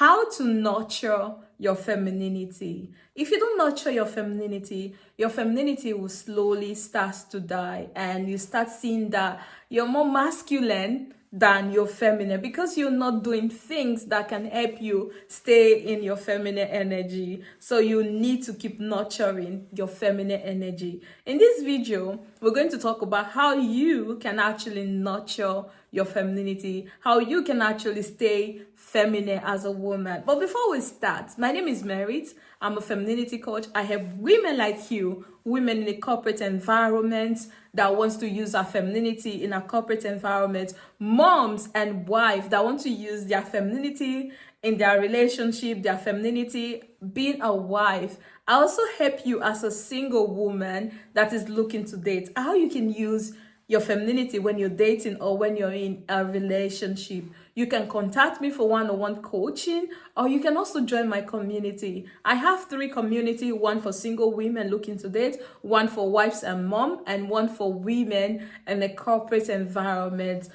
How to nurture your femininity. If you don't nurture your femininity will slowly start to die, and you start seeing that you're more masculine than your feminine because you're not doing things that can help you stay in your feminine energy. So you need to keep nurturing your feminine energy. In this video, we're going to talk about how you can actually nurture your femininity, how you can actually stay feminine as a woman. But before we start, my name is Merit. I'm a femininity coach. I help women like you, women in a corporate environment that wants to use our femininity in a corporate environment, moms and wives that want to use their femininity in their relationship, their femininity being a wife. I also help you as a single woman that is looking to date, how you can use your femininity when you're dating or when you're in a relationship. You can contact me for one-on-one coaching, or you can also join my community. I have 3 communities: one for single women looking to date, one for wives and mom, and one for women in a corporate environment.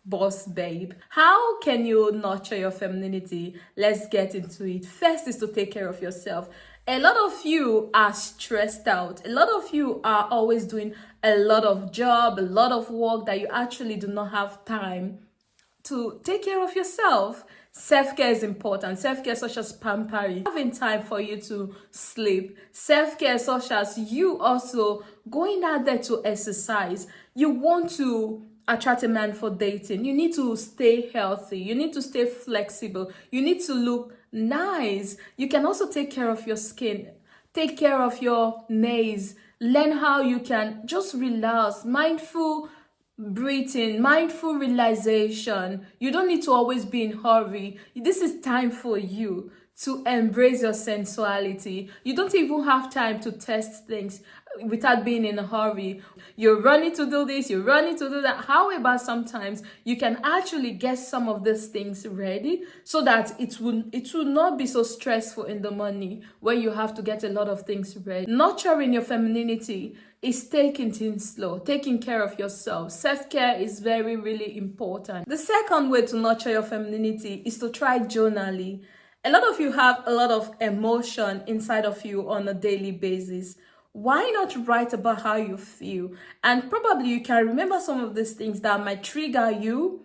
Boss babe. How can you nurture your femininity? Let's get into it. First is to take care of yourself. A lot of you are stressed out. A lot of you are always doing a lot of job, a lot of work that you actually do not have time to take care of yourself. Self-care is important. Self-care such as pampering, having time for you to sleep. Self-care such as you also going out there to exercise. You want to attract a man for dating. You need to stay healthy. You need to stay flexible. You need to look nice. You can also take care of your skin. Take care of your nails. Learn how you can just relax. Mindful breathing, mindful realization. You don't need to always be in hurry. This is time for you to embrace your sensuality. You don't even have time to test things without being in a hurry. You're running to do this, you're running to do that. However, sometimes you can actually get some of these things ready so that it will not be so stressful in the morning when you have to get a lot of things ready. Nurturing your femininity is taking things slow, taking care of yourself. Self-care is very, really important. The second way to nurture your femininity is to try journaling. A lot of you have a lot of emotion inside of you on a daily basis. Why not write about how you feel? And probably you can remember some of these things that might trigger you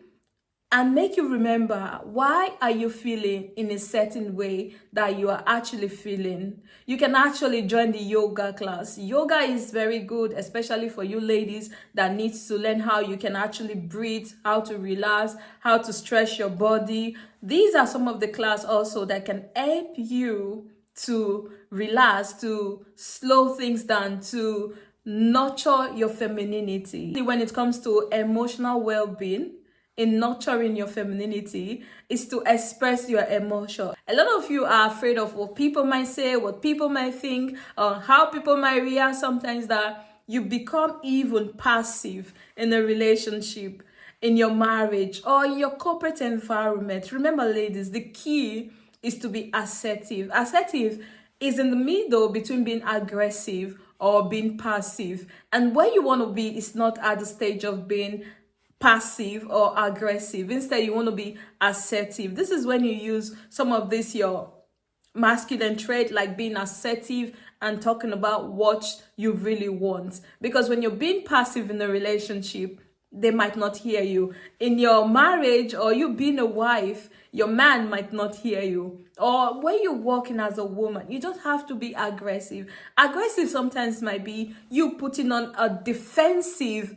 and make you remember why are you feeling in a certain way that you are actually feeling. You can actually join the yoga class. Yoga is very good, especially for you ladies that needs to learn how you can actually breathe, how to relax, how to stretch your body. These are some of the class also that can help you to relax, to slow things down, to nurture your femininity. When it comes to emotional well-being, in nurturing your femininity is to express your emotion. A lot of you are afraid of what people might say, what people might think, how people might react. Sometimes that you become even passive in a relationship, in your marriage, or in your corporate environment. Remember, ladies, the key is to be assertive. Assertive is in the middle between being aggressive or being passive. And where you want to be is not at the stage of being passive or aggressive. Instead, you want to be assertive. This is when you use some of this your masculine trait, like being assertive and talking about what you really want. Because when you're being passive in a relationship, they might not hear you. In your marriage, or you being a wife, your man might not hear you. Or when you're working as a woman, you don't have to be aggressive. Aggressive sometimes might be you putting on a defensive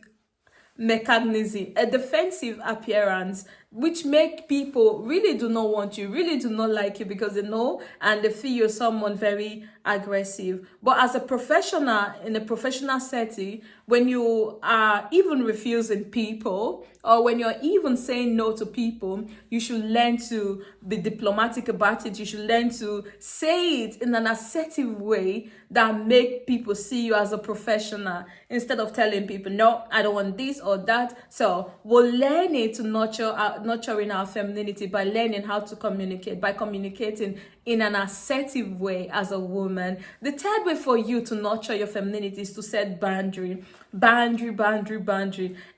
mechanism, a defensive appearance, which make people really do not want you, really do not like you, because they know and they feel you're someone very aggressive. But as a professional, in a professional setting, when you are even refusing people, or when you're even saying no to people, you should learn to be diplomatic about it. You should learn to say it in an assertive way that make people see you as a professional, instead of telling people, no, I don't want this or that. So we're learning to nurture nurturing our femininity by learning how to communicate, by communicating in an assertive way as a woman. The third way for you to nurture your femininity is to set boundary. Boundary.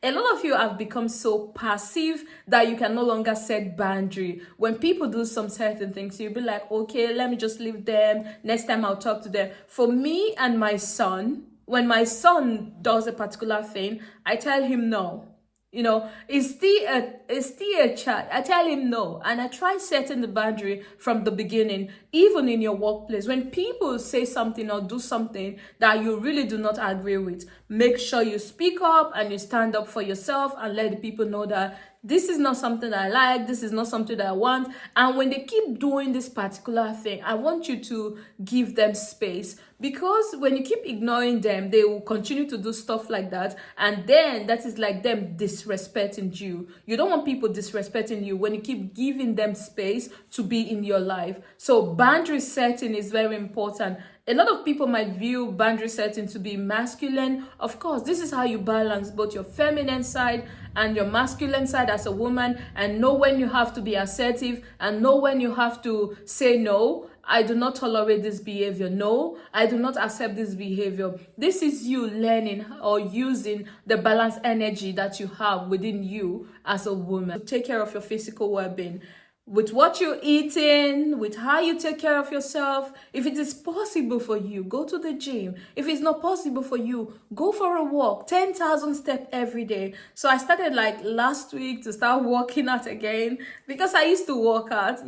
A lot of you have become so passive that you can no longer set boundary. When people do some certain things, you'll be like, okay, let me just leave them. Next time I'll talk to them. For me and my son, when my son does a particular thing, I tell him no. It's still a child. I tell him no. And I try setting the boundary from the beginning, even in your workplace. When people say something or do something that you really do not agree with, make sure you speak up and you stand up for yourself and let the people know that this is not something that I like, this is not something that I want. And when they keep doing this particular thing, I want you to give them space, because when you keep ignoring them, they will continue to do stuff like that. And then that is like them disrespecting you. You don't want people disrespecting you when you keep giving them space to be in your life. So boundary setting is very important. A lot of people might view boundary setting to be masculine. Of course, this is how you balance both your feminine side and your masculine side as a woman, and know when you have to be assertive and know when you have to say no. I do not tolerate this behavior. No, I do not accept this behavior. This is you learning or using the balanced energy that you have within you as a woman to take care of your physical well-being. With what you're eating, with how you take care of yourself. If it is possible for you, go to the gym. If it's not possible for you, go for a walk, 10,000 steps every day. So I started like last week to start working out again, because I used to work out,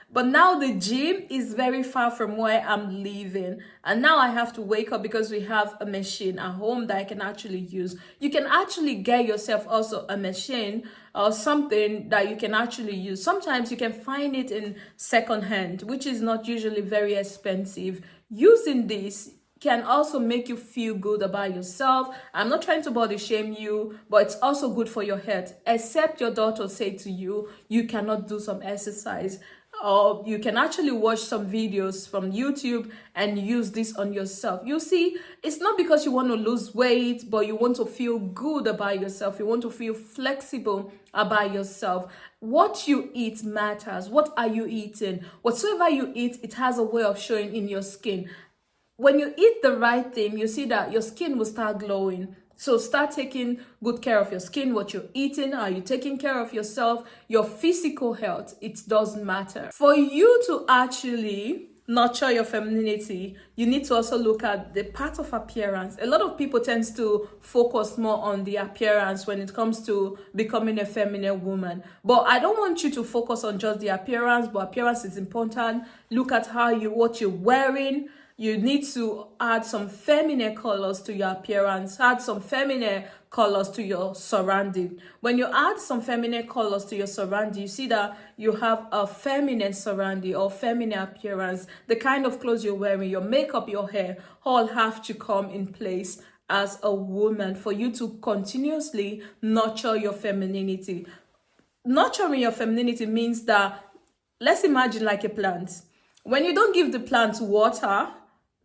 but now the gym is very far from where I'm living. And now I have to wake up, because we have a machine at home that I can actually use. You can actually get yourself also a machine or something that you can actually use. Sometimes you can find it in second hand, which is not usually very expensive. Using this can also make you feel good about yourself. I'm not trying to body shame you, but it's also good for your health. Except your daughter say to you, you cannot do some exercise. Or you can actually watch some videos from YouTube and use this on yourself. You see, it's not because you want to lose weight, but you want to feel good about yourself. You want to feel flexible about yourself. What you eat matters. What are you eating? Whatsoever you eat, it has a way of showing in your skin. When you eat the right thing, you see that your skin will start glowing. So start taking good care of your skin, what you're eating. Are you taking care of yourself? Your physical health, it doesn't matter. For you to actually nurture your femininity, you need to also look at the part of appearance. A lot of people tend to focus more on the appearance when it comes to becoming a feminine woman. But I don't want you to focus on just the appearance, but appearance is important. Look at what you're wearing. You need to add some feminine colors to your appearance. Add some feminine colors to your surrounding. When you add some feminine colors to your surrounding, you see that you have a feminine surrounding or feminine appearance. The kind of clothes you're wearing, your makeup, your hair, all have to come in place as a woman for you to continuously nurture your femininity. Nurturing your femininity means that, let's imagine like a plant. When you don't give the plant water,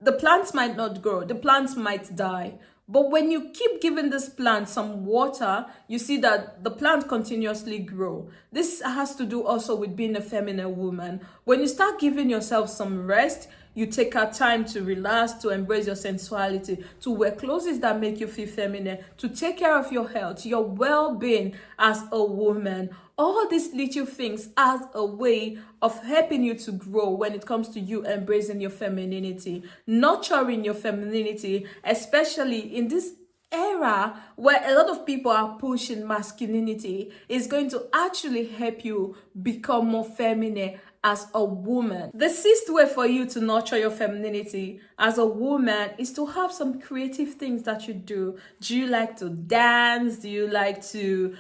the plants might not grow, the plants might die. But when you keep giving this plant some water, you see that the plant continuously grow. This has to do also with being a feminine woman. When you start giving yourself some rest, you take out time to relax, to embrace your sensuality, to wear clothes that make you feel feminine, to take care of your health, your well-being as a woman. All these little things as a way of helping you to grow when it comes to you embracing your femininity, nurturing your femininity, especially in this era where a lot of people are pushing masculinity, is going to actually help you become more feminine as a woman. The sixth way for you to nurture your femininity as a woman is to have some creative things that you do. Do you like to dance? Do you like to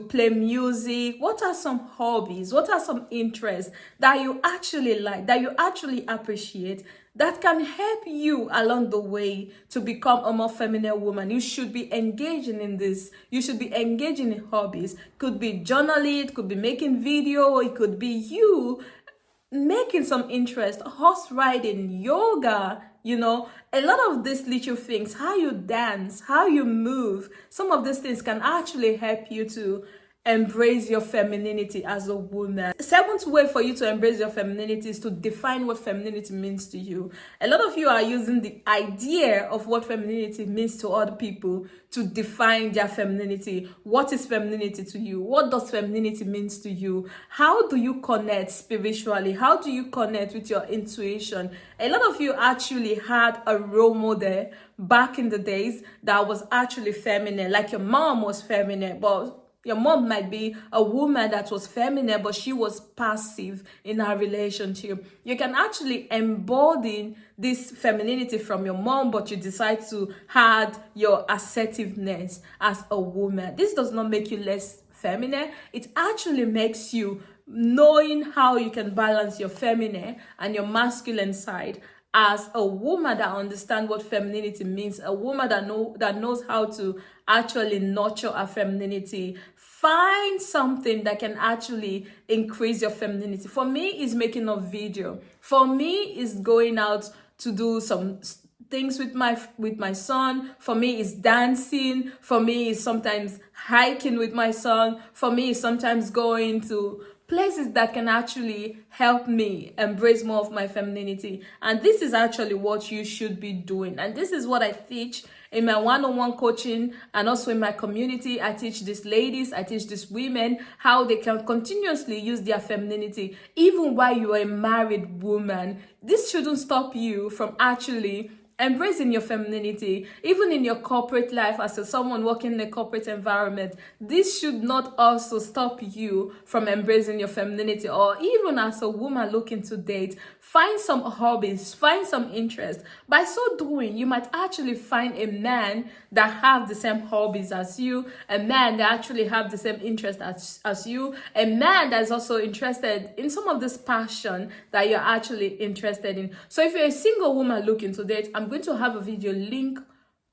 play music? What are some hobbies? What are some interests that you actually like, that you actually appreciate, that can help you along the way to become a more feminine woman? You should be engaging in this. You should be engaging in hobbies. Could be journaling, it could be making video, it could be you making some interest, horse riding, yoga, a lot of these little things, how you dance, how you move, some of these things can actually help you to embrace your femininity as a woman. The seventh way for you to embrace your femininity is to define what femininity means to you. A lot of you are using the idea of what femininity means to other people to define their femininity. What is femininity to you? What does femininity means to you? How do you connect spiritually? How do you connect with your intuition? A lot of you actually had a role model back in the days that was actually feminine, like your mom was feminine, but your mom might be a woman that was feminine, but she was passive in her relationship. You can actually embody this femininity from your mom, but you decide to add your assertiveness as a woman. This does not make you less feminine. It actually makes you knowing how you can balance your feminine and your masculine side as a woman that understands what femininity means, a woman that knows how to actually nurture her femininity. Find something that can actually increase your femininity. For me, is making a video. For me, is going out to do some things with my son. For me, is dancing. For me, is sometimes hiking with my son. For me, is sometimes going to places that can actually help me embrace more of my femininity. And this is actually what you should be doing. And this is what I teach in my one-on-one coaching and also in my community. I teach these ladies, I teach these women how they can continuously use their femininity even while you are a married woman. This shouldn't stop you from actually embracing your femininity, even in your corporate life as someone working in a corporate environment. This should not also stop you from embracing your femininity, or even as a woman looking to date. Find some hobbies, find some interest. By so doing, you might actually find a man that have the same hobbies as you, a man that actually have the same interest as you, a man that's also interested in some of this passion that you're actually interested in. So if you're a single woman looking to date, I'm going to have a video link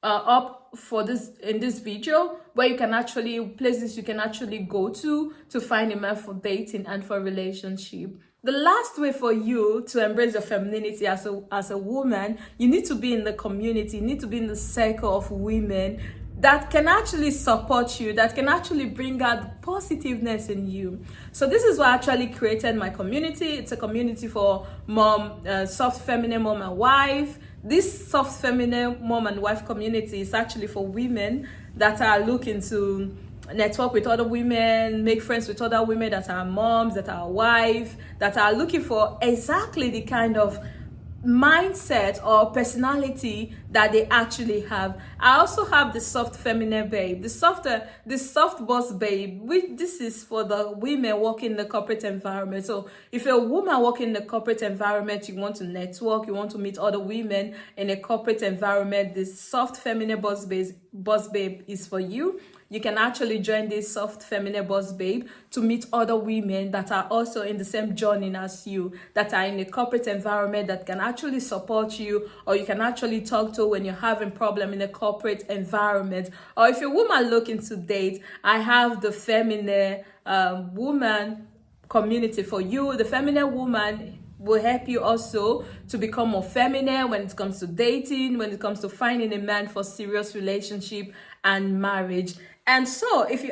up for this in this video where you can actually places you can actually go to find a man for dating and for relationship. The last way for you to embrace your femininity as a woman, you need to be in the community, you need to be in the circle of women that can actually support you, that can actually bring out positiveness in you. So this is why I actually created my community. It's a community for mom, soft feminine mom and wife. This soft feminine mom and wife community is actually for women that are looking to network with other women, make friends with other women that are moms, that are wives, that are looking for exactly the kind of mindset or personality that they actually have. I also have the soft feminine babe, the soft boss babe, which this is for the women working in the corporate environment. So if you're a woman working in the corporate environment, you want to network, you want to meet other women in a corporate environment, this soft feminine boss babe is for you. You can actually join this soft feminine boss babe to meet other women that are also in the same journey as you, that are in a corporate environment, that can actually support you, or you can actually talk to when you're having problem in a corporate environment. Or if you're a woman looking to date, I have the feminine woman community for you. The feminine woman will help you also to become more feminine when it comes to dating, when it comes to finding a man for serious relationship and marriage. And so if you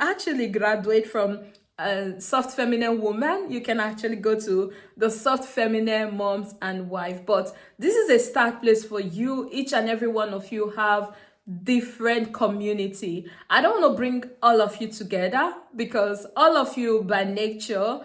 actually graduate from a soft feminine woman, you can actually go to the soft feminine moms and wife. But this is a start place for you. Each and every one of you have different community. I don't want to bring all of you together because all of you by nature,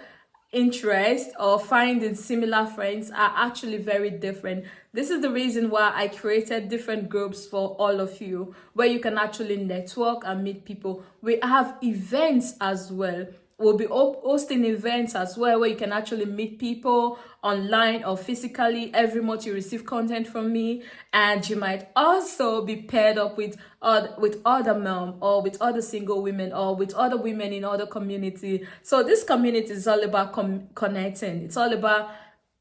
interest, or finding similar friends are actually very different. This is the reason why I created different groups for all of you where you can actually network and meet people. We have events as well. We'll be hosting events as well where you can actually meet people online or physically. Every month you receive content from me, and you might also be paired up with other men, or with other single women, or with other women in other community. So this community is all about connecting. It's all about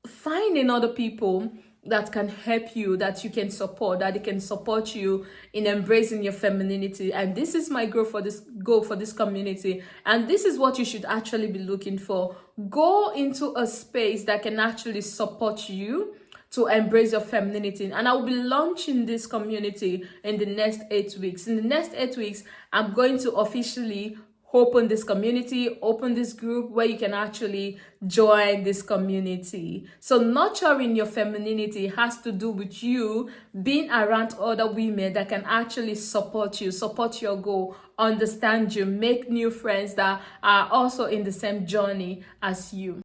finding other people that can help you, that you can support, that they can support you in embracing your femininity. And this is my goal for this community. And this is what you should actually be looking for. Go into a space that can actually support you to embrace your femininity. And I will be launching this community in the next 8 weeks. In the next 8 weeks, I'm going to officially open this community, open this group where you can actually join this community. So nurturing your femininity has to do with you being around other women that can actually support you, support your goal, understand you, make new friends that are also in the same journey as you.